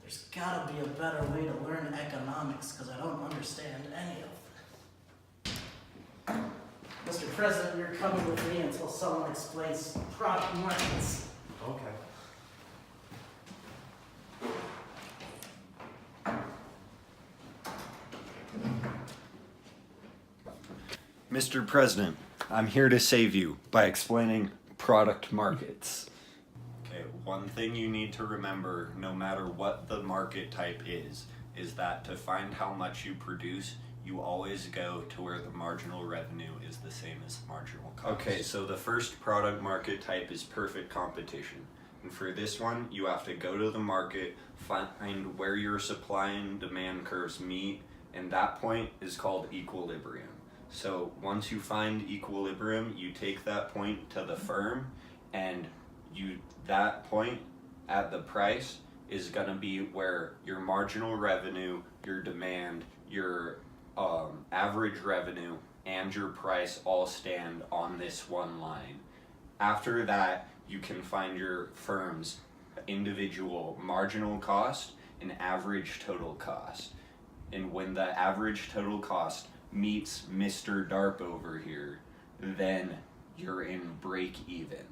There's gotta be a better way to learn economics because I don't understand any of it. Mr. President, you're coming with me until someone explains product markets. Okay. Mr. President, I'm here to save you by explaining product markets. Okay, one thing you need to remember, no matter what the market type is that to find how much you produce, you always go to where the marginal revenue is the same as the marginal cost. Okay, so the first product market type is perfect competition. And for this one, you have to go to the market, find where your supply and demand curves meet, and that point is called equilibrium. So once you find equilibrium, you take that point to the firm, and that point at the price is going to be where your marginal revenue, your demand, your average revenue, and your price all stand on this one line. After that, you can find your firm's individual marginal cost and average total cost. And when the average total cost meets Mr. Darp over here, then you're in break even.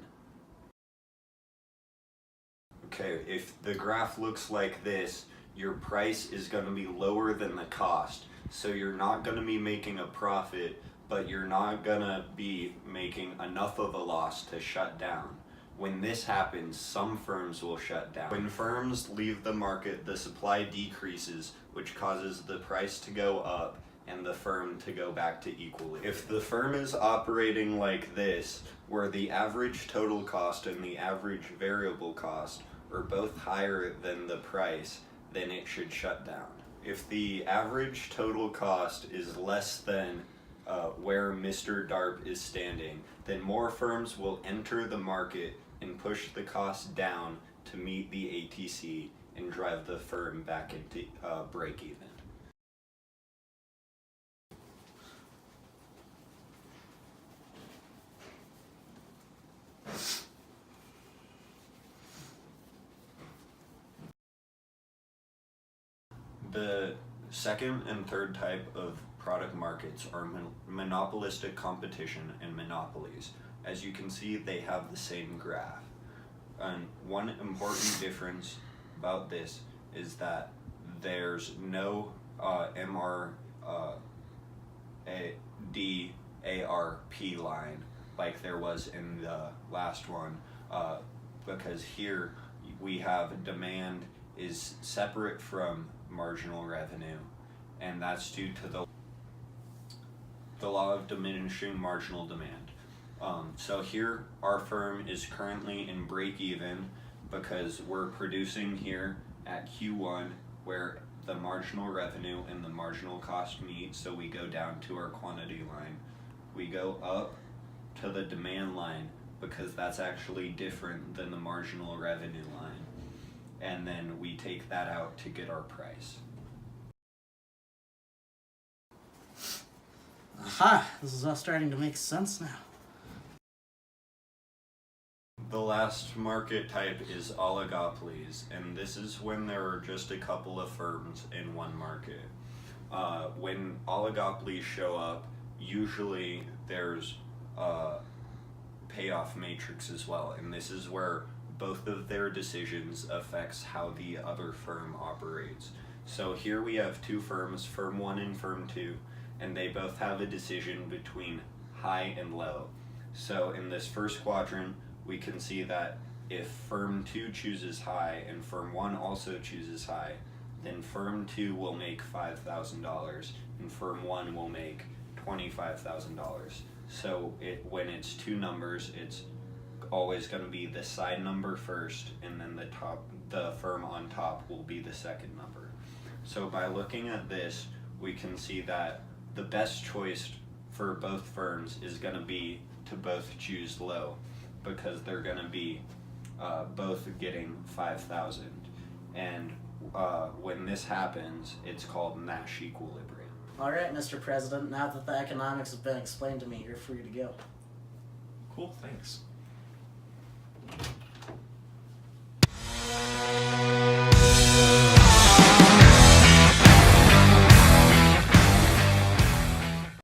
Okay, if the graph looks like this, your price is going to be lower than the cost. So you're not going to be making a profit, but you're not going to be making enough of a loss to shut down. When this happens, some firms will shut down. When firms leave the market, the supply decreases, which causes the price to go up and the firm to go back to equilibrium. If the firm is operating like this, where the average total cost and the average variable cost are both higher than the price, then it should shut down. If the average total cost is less than where Mr. Darp is standing, then more firms will enter the market and push the cost down to meet the ATC and drive the firm back into break even. The second and third type of product markets are monopolistic competition and monopolies. As you can see, they have the same graph. And one important difference about this is that there's no DARP line like there was in the last one, because here we have demand is separate from marginal revenue, and that's due to the law of diminishing marginal demand. So here our firm is currently in break even because we're producing here at Q1 where the marginal revenue and the marginal cost meet, so we go down to our quantity line. We go up to the demand line because that's actually different than the marginal revenue line, and then we take that out to get our price. Aha, this is all starting to make sense now. The last market type is oligopolies, and this is when there are just a couple of firms in one market. When oligopolies show up, usually there's a payoff matrix as well, and this is where both of their decisions affects how the other firm operates. So here we have two firms, firm 1 and firm 2, and they both have a decision between high and low. So in this first quadrant, we can see that if firm 2 chooses high and firm 1 also chooses high, then firm 2 will make $5,000 and firm 1 will make $25,000. So when it's two numbers, it's always going to be the side number first, and then the firm on top will be the second number. So by looking at this, we can see that the best choice for both firms is going to be to both choose low, because they're going to be both getting 5,000. And when this happens, it's called Nash equilibrium. All right, Mr. President, now that the economics have been explained to me, you're free to go. Cool, thanks.